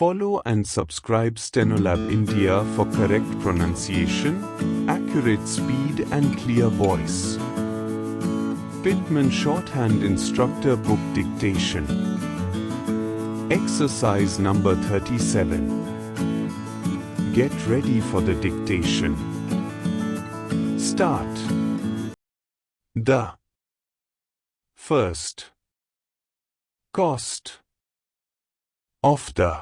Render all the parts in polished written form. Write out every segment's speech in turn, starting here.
Follow and subscribe Stenolab India for correct pronunciation, accurate speed and clear voice. Pitman Shorthand Instructor Book Dictation. Exercise number 37. Get ready for the dictation. Start. The first cost of the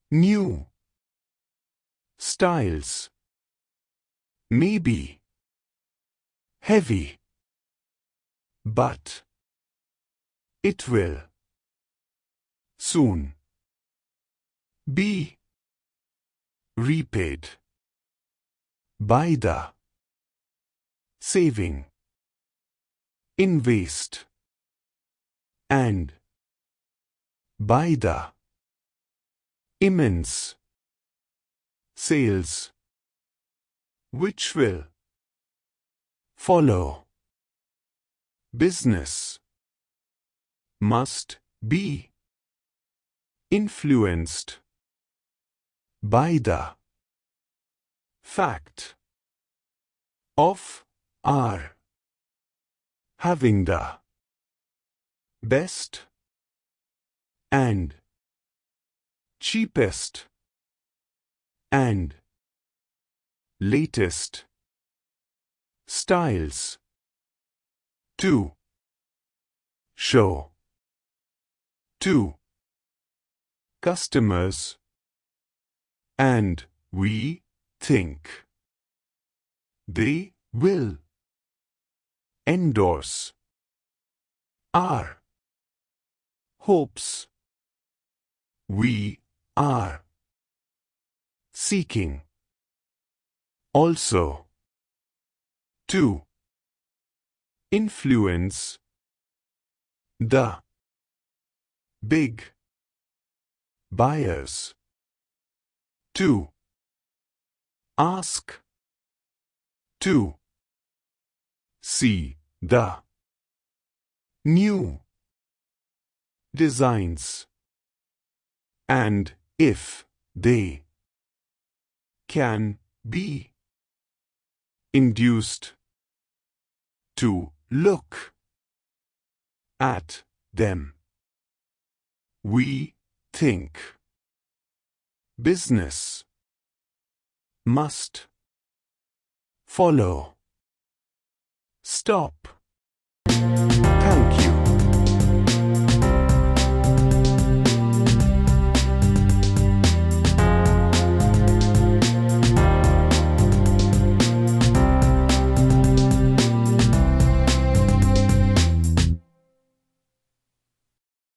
new styles may be heavy, but it will soon be repaid by the saving in waste and by the immense sales which will follow. Business must be influenced by the fact of our having the best and cheapest and latest styles to show to customers, and we think they will endorse our hopes. We are seeking also to influence the big buyers to ask to see the new designs, and if they can be induced to look at them, we think business must follow. Stop.